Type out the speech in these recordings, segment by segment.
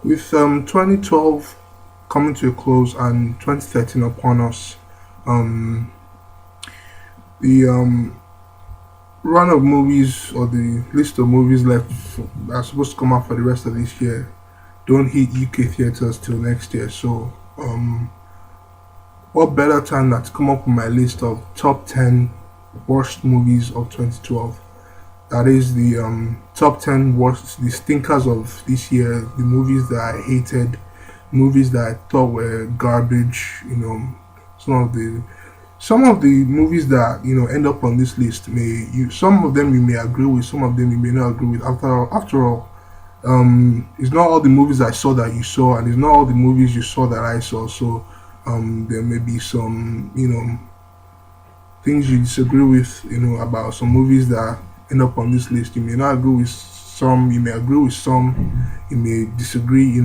With 2012 coming to a close and 2013 upon us, um, the run of movies or the list of movies left are supposed to come out for the rest of this year don't hit UK theaters till next year. So, what better time than to come up with my list of top 10 worst movies of 2012? That is the top 10 worst, the stinkers of this year, the movies that I hated, movies that I thought were garbage. Some of the some of the movies that end up on this list some of them you may agree with, some of them you may not agree with. After all, it's not all the movies I saw that you saw, and it's not all the movies you saw that I saw. So there may be some things you disagree with, about some movies that end up on this list. You may not agree with some, you may agree with some, you may disagree.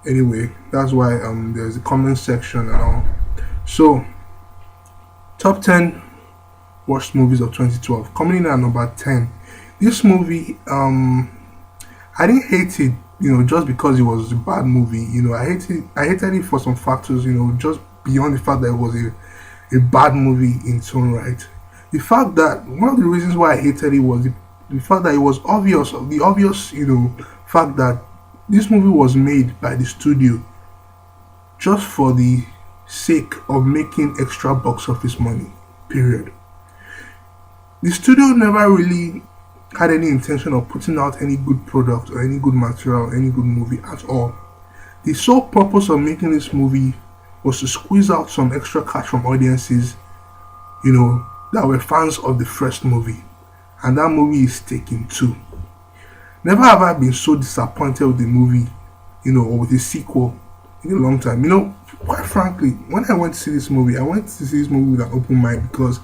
Anyway, that's why there's a comment section and all. So, top 10 worst movies of 2012. Coming in at number 10. This movie, I didn't hate it, just because it was a bad movie. I hated it for some factors, just beyond the fact that it was a bad movie in its own right. The fact that one of the reasons why I hated it was the fact that it was obvious, the obvious, fact that this movie was made by the studio just for the sake of making extra box office money. Period. The studio never really had any intention of putting out any good product or any good material, or any good movie at all. The sole purpose of making this movie was to squeeze out some extra cash from audiences, that were fans of the first movie. And that movie is Taken 2. Never have I been so disappointed with the movie, or with the sequel in a long time. Quite frankly, when I went to see this movie, I went to see this movie with an open mind because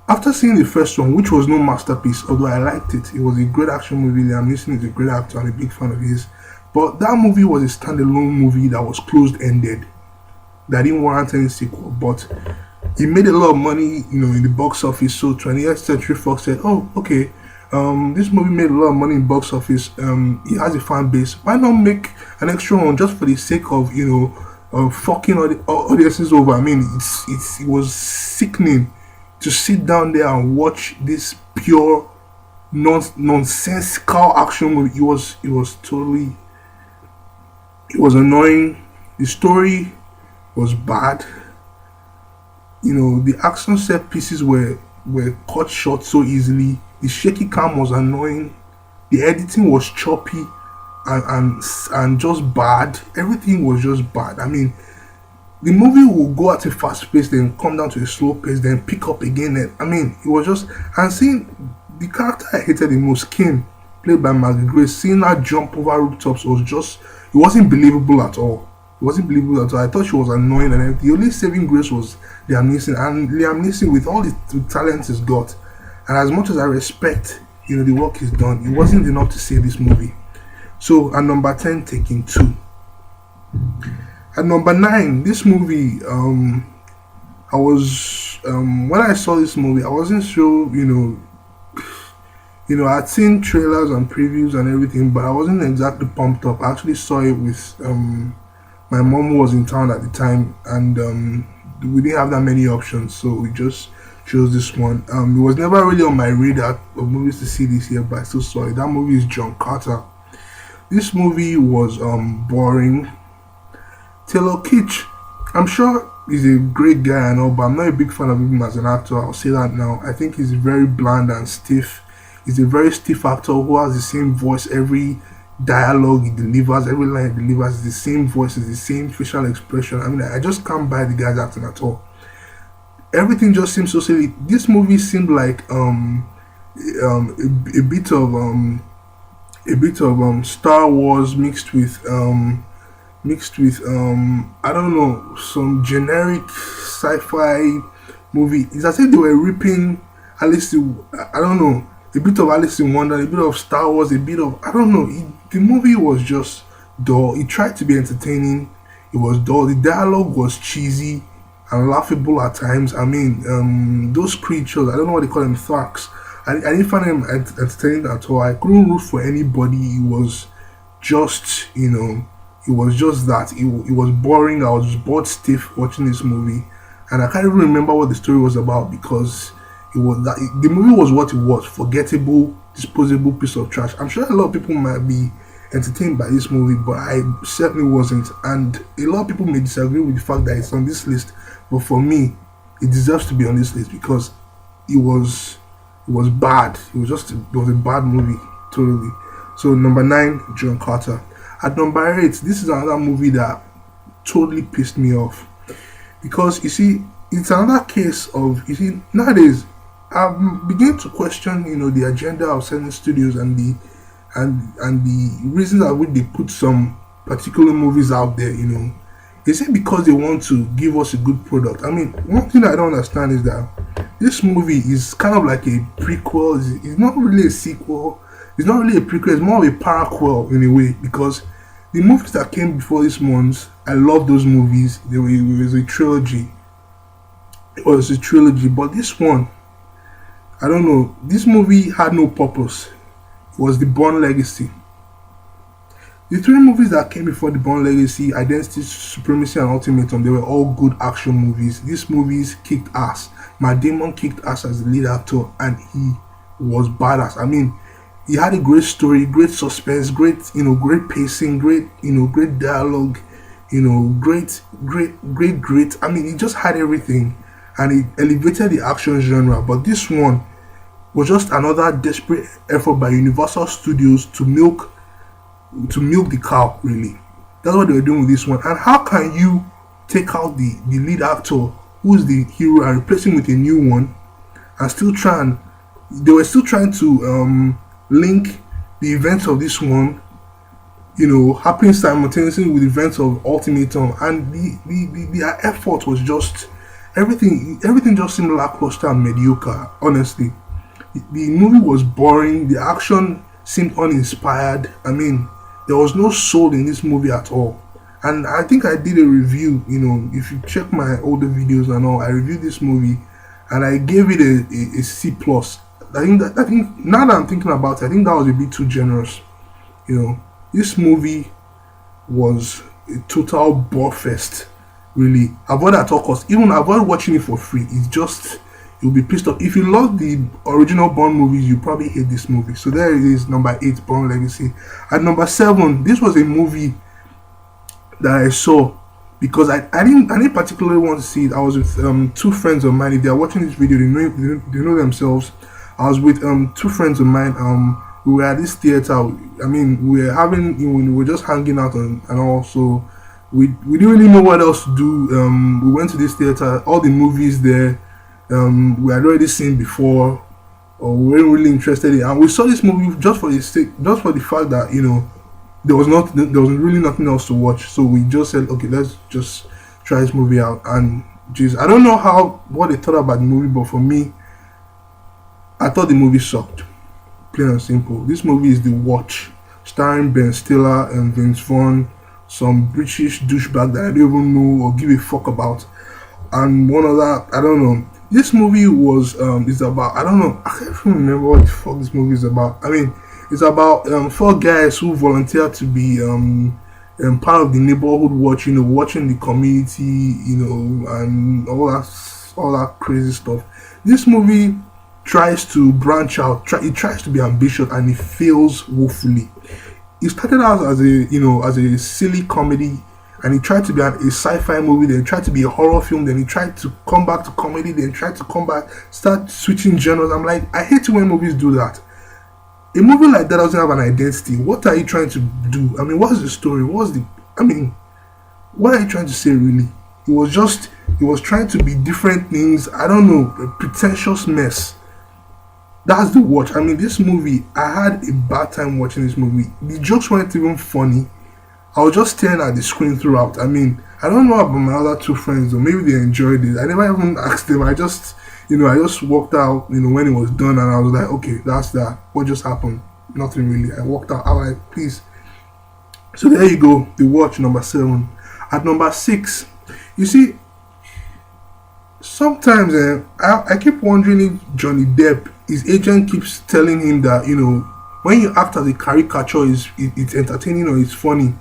after seeing the first one, which was no masterpiece, although I liked it, it was a great action movie. Liam Neeson is a great actor and a big fan of his. But that movie was a standalone movie that was closed ended, that didn't warrant any sequel. But it made a lot of money, in the box office. So 20th Century Fox said, "Oh, okay, this movie made a lot of money in box office. It has a fan base. Why not make an extra one just for the sake of fucking all the audiences over?" I mean, it was sickening to sit down there and watch this pure nonsensical action movie. It was annoying. The story was bad. The action set pieces were cut short so easily. The shaky cam was annoying. The editing was choppy and just bad. Everything was just bad. I mean, the movie will go at a fast pace, then come down to a slow pace, then pick up again. And I mean, it was just, and seeing the character I hated the most, Kim, played by Maggie Grace, seeing her jump over rooftops was just, it wasn't believable at all. It wasn't believable at all. I thought she was annoying, and everything. The only saving grace was Liam Neeson, and Liam Neeson, with all the talent he's got, and as much as I respect, the work he's done, it wasn't enough to save this movie. So at number 10, Taking Two. At number 9, this movie, I was when I saw this movie, I wasn't sure, I'd seen trailers and previews and everything, but I wasn't exactly pumped up. I actually saw it with my mom, who was in town at the time, and we didn't have that many options, so we just chose this one. It was never really on my radar of movies to see this year, but I still saw it. That movie is John Carter. This movie was boring. Taylor Kitsch, I'm sure he's a great guy and all, but I'm not a big fan of him as an actor. I'll say that now. I think he's very bland and stiff. He's a very stiff actor who has the same voice. Every dialogue he delivers, every line he delivers is the same voice, is the same facial expression. I mean, I just can't buy the guy's acting at all. Everything just seems so silly. This movie seemed like a bit of Star Wars mixed with I don't know, some generic sci-fi movie. It's as if they were ripping I don't know, a bit of Alice in Wonder, a bit of Star Wars, a bit of, I don't know. The movie was just dull. It tried to be entertaining. It was dull. The dialogue was cheesy and laughable at times. I mean, those creatures, I don't know what they call them, Tharks. I didn't find them entertaining at all. I couldn't root for anybody. It was just, it was just that it was boring. I was bored stiff watching this movie, and I can't even remember what the story was about because it was that the movie was what it was, forgettable, disposable piece of trash. I'm sure a lot of people might be entertained by this movie, but I certainly wasn't. And a lot of people may disagree with the fact that it's on this list, but for me, it deserves to be on this list because it was bad. It was a bad movie, totally. So number 9, John Carter. At number 8, this is another movie that totally pissed me off because you see, it's another case of, you see, nowadays I'm beginning to question, the agenda of certain studios and the reasons at which they put some particular movies out there. Is it because they want to give us a good product? I mean, one thing I don't understand is that this movie is kind of like a prequel. It's not really a sequel. It's not really a prequel. It's more of a paraquel in a way because the movies that came before this ones, I love those movies. It was a trilogy. It was a trilogy, but this one, I don't know. This movie had no purpose. It was the Bourne Legacy. The 3 movies that came before the Bourne Legacy, Identity, Supremacy, and Ultimatum, they were all good action movies. These movies kicked ass. Matt Damon kicked ass as the lead actor, and he was badass. I mean, he had a great story, great suspense, great pacing, great dialogue, great. I mean, he just had everything, and he elevated the action genre. But this one was just another desperate effort by Universal Studios to milk the cow, really. That's what they were doing with this one. And how can you take out the lead actor who is the hero and replace him with a new one and they were still trying to link the events of this one, happening simultaneously with the events of Ultimatum, and the effort was just everything just seemed lackluster and mediocre, honestly. The movie was boring, the action seemed uninspired. I mean, there was no soul in this movie at all. And I think I did a review, if you check my older videos and all, I reviewed this movie and I gave it a C plus. I think now that I'm thinking about it, I think that was a bit too generous. This movie was a total bore fest, really. Avoid at all costs. Even avoid watching it for free. You'll be pissed off. If you love the original Bourne movies, you probably hate this movie. So there it is, number 8, Bourne Legacy. At number 7, this was a movie that I saw because I didn't particularly want to see it. I was with 2 friends of mine. If they are watching this video, they know themselves. I was with 2 friends of mine. We were at this theater. I mean, we were just hanging out and all. So we didn't really know what else to do. We went to this theater. All the movies there, we had already seen before, or we weren't really interested in. And we saw this movie just for the fact that there was really nothing else to watch. So we just said, okay, let's just try this movie out. And geez, I don't know what they thought about the movie, but for me, I thought the movie sucked. Plain and simple. This movie is The Watch, starring Ben Stiller and Vince Vaughn, some British douchebag that I don't even know or give a fuck about, and one other, I don't know. This movie is about, I don't know, I can't even remember what the fuck this movie is about. I mean, it's about 4 guys who volunteer to be part of the neighborhood watch, watching the community, and all that crazy stuff. This movie tries to branch out. It tries to be ambitious, and it fails woefully. It started out as a silly comedy, and it tried to be a sci-fi movie. Then it tried to be a horror film. Then it tried to come back to comedy. Then tried to start switching genres. I'm like, I hate when movies do that. A movie like that doesn't have an identity. What are you trying to do? I mean, what's the story? What are you trying to say, really? It was trying to be different things. I don't know, a pretentious mess. That's The Watch. I mean, this movie, I had a bad time watching this movie. The jokes weren't even funny. I was just staring at the screen throughout. I mean, I don't know about my other 2 friends, or maybe they enjoyed it. I never even asked them. I just walked out, when it was done, and I was like, okay, that's that. What just happened? Nothing really. I walked out. I was like, please. So there you go. The Watch, number 7. At number 6, you see, sometimes I keep wondering if Johnny Depp, his agent keeps telling him that when you act as a caricature, it's entertaining or it's funny.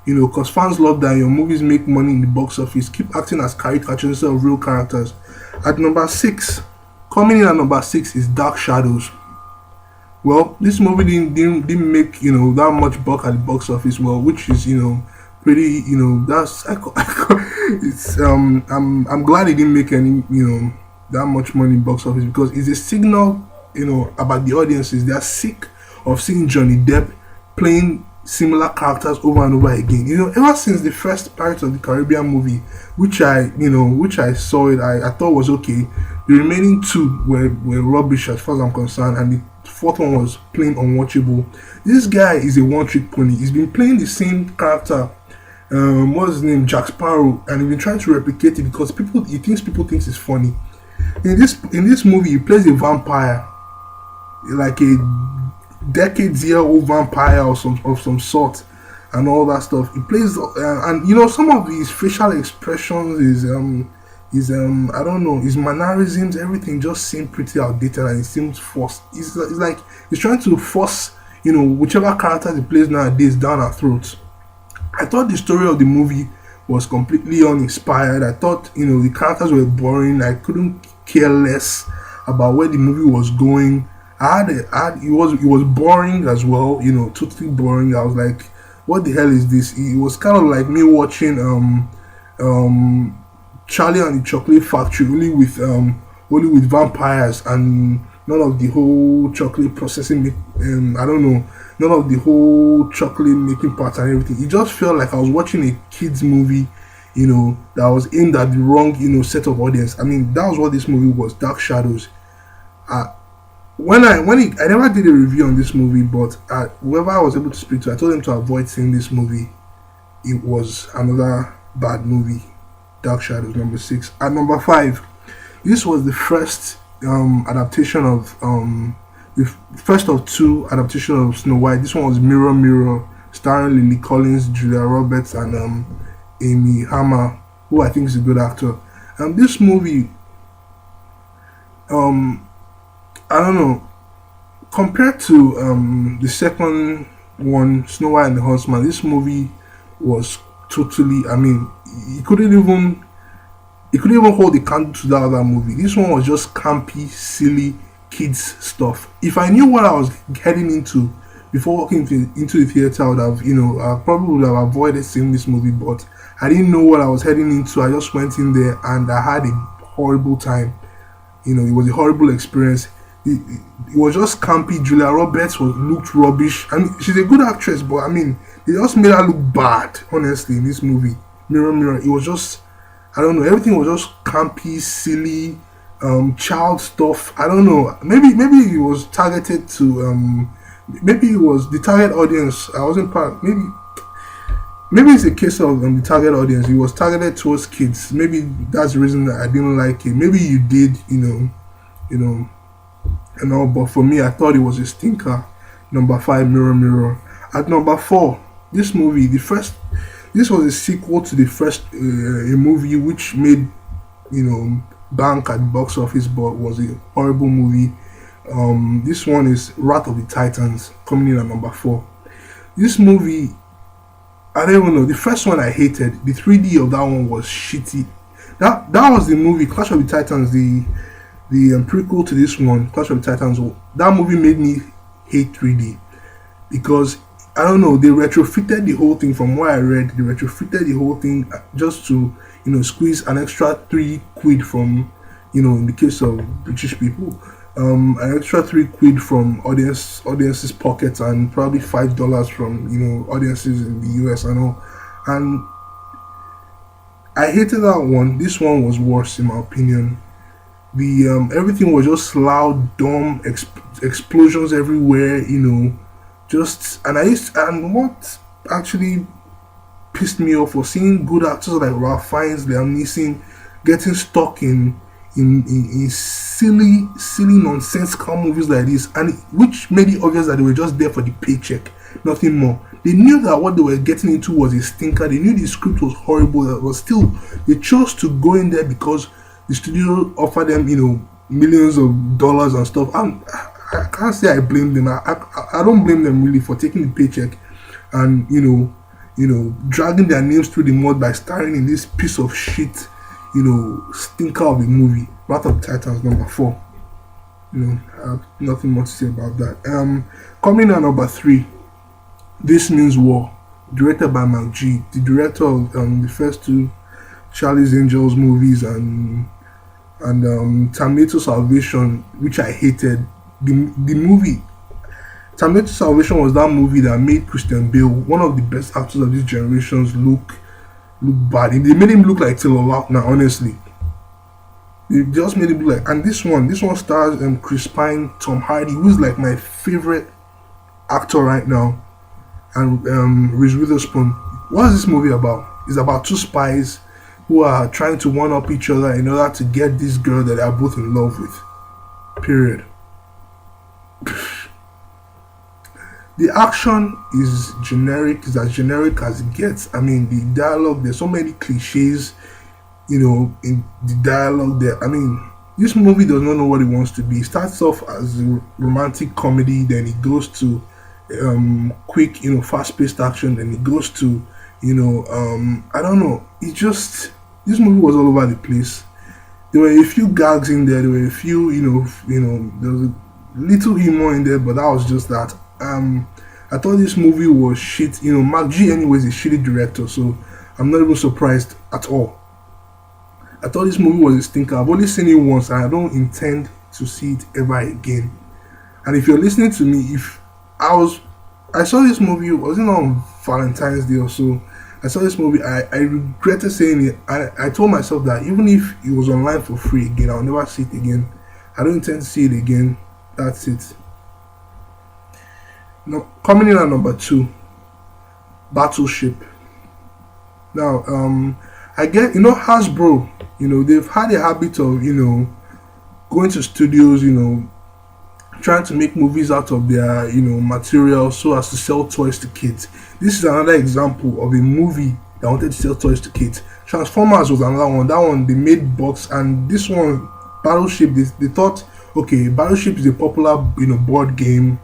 Because fans love that your movies make money in the box office. Keep acting as caricatures instead of real characters. At number six, coming in at number six is Dark Shadows. Well, this movie didn't make that much buck at the box office. Well, which is pretty that's it's I'm glad it didn't make any that much money in box office, because it's a signal about the audiences. They are sick of seeing Johnny Depp playing similar characters over and over again. Ever since the first Pirates of the Caribbean movie, which I saw it, I thought was okay. The remaining two were rubbish as far as I'm concerned, and the fourth one was plain unwatchable. This guy is a one-trick pony. He's been playing the same character. What's his name? Jack Sparrow, and he's been trying to replicate it because people think it's funny. In this movie, he plays a vampire, like a decades-year-old vampire of some sort, and all that stuff. He plays, and some of his facial expressions, his I don't know, his mannerisms, everything just seems pretty outdated, and it seems forced. It's like he's trying to force whichever character he plays nowadays down our throats. I thought the story of the movie was completely uninspired. I thought the characters were boring. I couldn't care less about where the movie was going. It was boring as well, totally boring. I was like, what the hell is this? It was kind of like me watching Charlie and the Chocolate Factory, only with vampires, and none of the whole chocolate processing. I don't know, none of the whole chocolate making parts and everything. It just felt like I was watching a kids movie, that was aimed at the wrong, set of audience. I mean, that was what this movie was. Dark Shadows. I never did a review on this movie, but whoever I was able to speak to, I told them to avoid seeing this movie. It was another bad movie. Dark Shadows, number six. At number five, this was the first adaptation of the first of two adaptations of Snow White. This one was Mirror Mirror, starring Lily Collins, Julia Roberts, and Amy Hammer, who I think is a good actor. And this movie, I don't know, compared to the second one, Snow White and the Huntsman, this movie was totally, I mean, it couldn't even hold a candle to that other movie. This one was just campy, silly kids stuff. If I knew what I was heading into before walking into the theater, I would have, I probably would have avoided seeing this movie, but I didn't know what I was heading into. I just went in there and I had a horrible time. It was a horrible experience. It was just campy. Julia Roberts looked rubbish. I mean, she's a good actress, but I mean, they just made her look bad, honestly, in this movie. Mirror Mirror, it was just, I don't know, everything was just campy, silly, child stuff. I don't know, maybe it was targeted to, maybe it was the target audience. I wasn't part, maybe it's a case of the target audience. It was targeted towards kids. Maybe that's the reason that I didn't like it. Maybe you did, but for me, I thought it was a stinker. Number five, Mirror Mirror. At number four, this movie, this was a sequel to the first a movie which made bank at the box office, but was a horrible movie. This one is Wrath of the Titans, coming in at number four. This movie, I don't even know. The first one I hated. The 3D of that one was shitty. That was the movie Clash of the Titans, the prequel to this one, Clash of the Titans. That movie made me hate 3D because I don't know, they retrofitted the whole thing. From what I read, they retrofitted the whole thing just to squeeze an extra £3 from in the case of British people, an extra £3 from audiences pockets, and probably $5 from audiences in the US and all. And I hated that one. This one was worse in my opinion. The everything was just loud, dumb, explosions everywhere, and what actually pissed me off was seeing good actors like Ralph Fiennes, Liam Neeson getting stuck in silly nonsensical movies like this, and which made it obvious that they were just there for the paycheck, nothing more. They knew that what they were getting into was a stinker. They knew the script was horrible, but still they chose to go in there because the studio offered them millions of dollars and stuff. And I can't say I blame them. I don't blame them really for taking the paycheck and dragging their names through the mud by starring in this piece of shit, stinker of a movie, Wrath of the Titans #4. I have nothing more to say about that. Coming in at #3, This Means War, directed by Mark G, the director of the first two Charlie's Angels movies and Terminator Salvation, which I hated. The movie Terminator Salvation was that movie that made Christian Bale, one of the best actors of this generations, look bad. They made him look like Taylor Lautner, honestly. They just made him look like. And this one stars Chris Pine, Tom Hardy, who's like my favorite actor right now, and Reese Witherspoon. What is this movie about? It's about two spies who are trying to one up each other in order to get this girl that they are both in love with. Period. The action is generic, is as generic as it gets. I mean, the dialogue, there's so many cliches, in the dialogue there. I mean, this movie does not know what it wants to be. It starts off as a romantic comedy, then it goes to quick, fast-paced action, then it goes to, I don't know. It just, this movie was all over the place. There were a few gags in there. There were a few, there was a little humor in there, but that was just that. I thought this movie was shit. Mark G anyway is a shitty director, so I'm not even surprised at all. I thought this movie was a stinker. I've only seen it once and I don't intend to see it ever again. And if you're listening to me, I saw this movie, it wasn't on Valentine's Day or so. I saw this movie, I regretted saying it. I told myself that even if it was online for free again, I'll never see it again. I don't intend to see it again. That's it. Now, coming in at #2, Battleship. Now, I get, Hasbro, they've had a habit of, going to studios, trying to make movies out of their, material so as to sell toys to kids. This is another example of a movie that wanted to sell toys to kids. Transformers was another one. That one, they made box, and this one, Battleship, they thought, okay, Battleship is a popular, board game.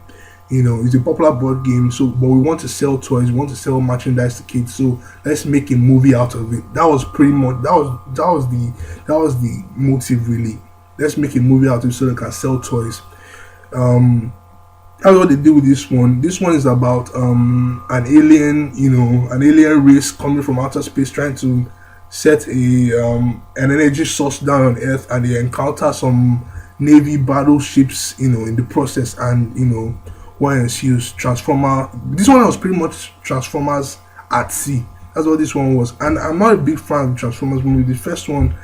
It's a popular board game, so but we want to sell toys, we want to sell merchandise to kids, so let's make a movie out of it. That was pretty much that was the motive really. Let's make a movie out of it so they can sell toys. That's what they did with this one. This one is about an alien race coming from outer space trying to set an energy source down on Earth, and they encounter some Navy battleships, in the process, and what ensues. Transformer. This one was pretty much Transformers at sea. That's what this one was. And I'm not a big fan of Transformers movie. The first one,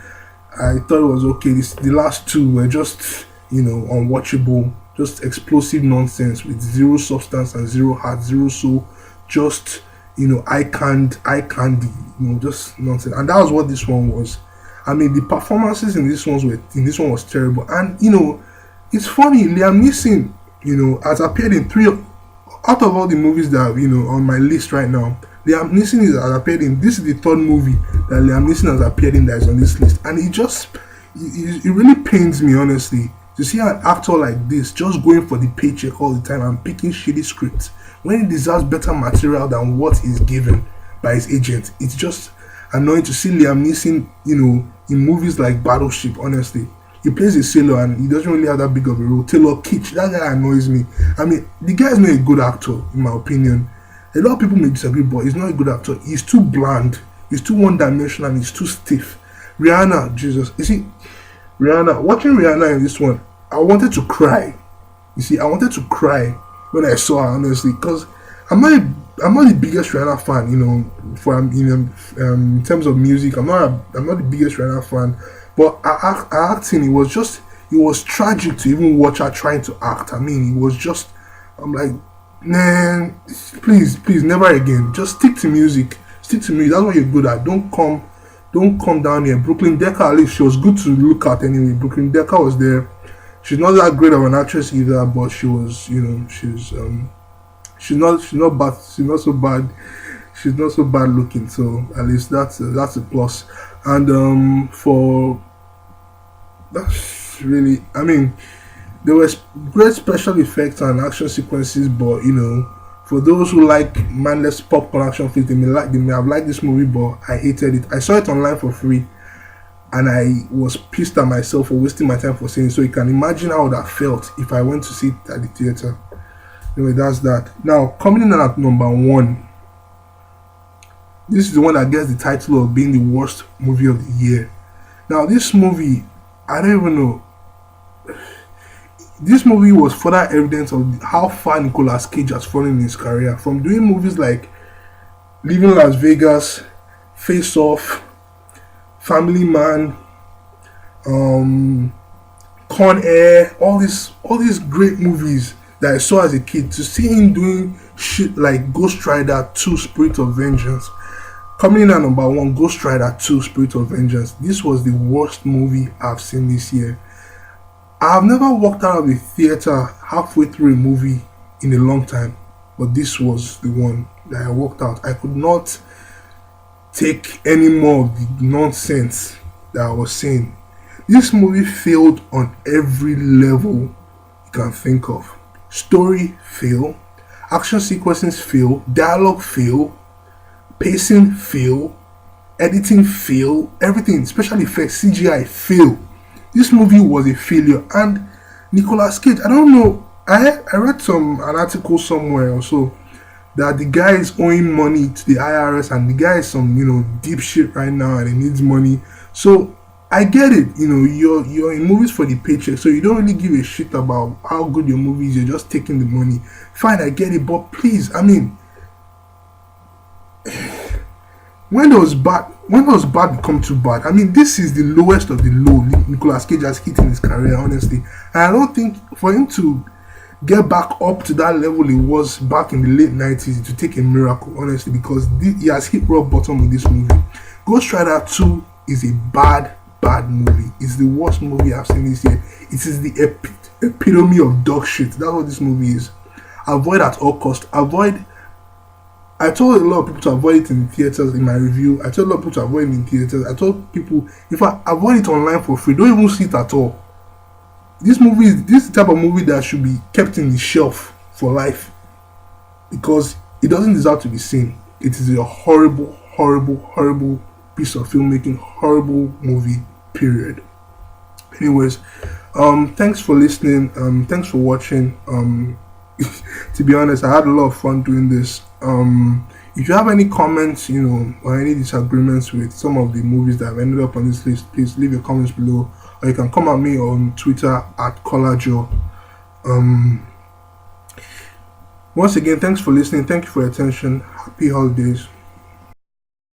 I thought it was okay. The last two were just, unwatchable, just explosive nonsense with zero substance and zero heart, zero soul, just, eye candy, just nonsense. And that was what this one was. I mean, the performances in this one was terrible. And it's funny, Liam Neeson, has appeared in 3 out of all the movies that on my list right now. Liam Neeson has appeared in. This is the 3rd movie that Liam Neeson has appeared in that is on this list, and it really pains me, honestly, to see an actor like this just going for the paycheck all the time and picking shitty scripts when he deserves better material than what is given by his agent. It's just annoying to see Liam Neeson, in movies like Battleship. Honestly, he plays a sailor and he doesn't really have that big of a role. Taylor Kitsch, that guy annoys me. I mean, the guy is not a good actor, in my opinion. A lot of people may disagree, but he's not a good actor. He's too bland, he's too one-dimensional, and he's too stiff. Rihanna, Jesus. You see, watching Rihanna in this one, I wanted to cry. You see, I wanted to cry when I saw her, honestly, because I'm not the biggest Rihanna fan, in terms of music. I'm not the biggest Rihanna fan. But her acting, it was tragic to even watch her trying to act. I mean, I'm like, man, please, never again. Just stick to music. That's what you're good at. Don't come down here. Brooklyn Decker, at least she was good to look at anyway. Brooklyn Decker was there. She's not that great of an actress either, but she was, she's not bad. She's not so bad. She's not so bad looking. So at least that's a plus. And that's really, I mean, There was great special effects and action sequences, but for those who like mindless popcorn action films, they may have liked this movie, but I hated it. I saw it online for free, and I was pissed at myself for wasting my time for seeing it. So you can imagine how that felt if I went to see it at the theater. Anyway, that's that. Now, coming in at number one, this is the one that gets the title of being the worst movie of the year. Now, this movie, I don't even know. This movie was further evidence of how far Nicolas Cage has fallen in his career. From doing movies like Leaving Las Vegas, Face Off, Family Man, Con Air, all these great movies that I saw as a kid, to see him doing shit like Ghost Rider 2 Spirit of Vengeance. Coming in at number one, Ghost Rider 2 Spirit of Vengeance. This was the worst movie I've seen this year. I've never walked out of the theater halfway through a movie in a long time, but this was the one that I walked out. I could not take any more of the nonsense that I was seeing. This movie failed on every level you can think of. Story fail, action sequences fail, dialogue fail, pacing fail, editing fail, everything, especially effects, CGI fail. This movie was a failure, and Nicolas Cage, I don't know, I read an article somewhere also that the guy is owing money to the IRS, and the guy is some deep shit right now and he needs money. So I get it, you're in movies for the paycheck, so you don't really give a shit about how good your movie is, you're just taking the money. Fine, I get it, but please, I mean, when does bad become too bad? I mean, this is the lowest of the low Nicolas Cage has hit in his career, honestly. And I don't think for him to get back up to that level he was back in the late 90s, to take a miracle, honestly, because he has hit rock bottom with this movie. Ghost Rider 2 is a bad movie. It's the worst movie I've seen this year. It is the epitome of dog shit. That's what this movie is. Avoid at all cost. I told a lot of people to avoid it in theaters in my review. I told a lot of people to avoid it in theaters. I told people, if I avoid it online for free, don't even see it at all. This is the type of movie that should be kept in the shelf for life, because it doesn't deserve to be seen. It is a horrible piece of filmmaking, horrible movie, period. Anyways, thanks for listening. Thanks for watching. To be honest, I had a lot of fun doing this. If you have any comments, or any disagreements with some of the movies that have ended up on this list, please leave your comments below, or you can come at me on Twitter at CollarJoe. Once again, thanks for listening. Thank you for your attention. Happy holidays.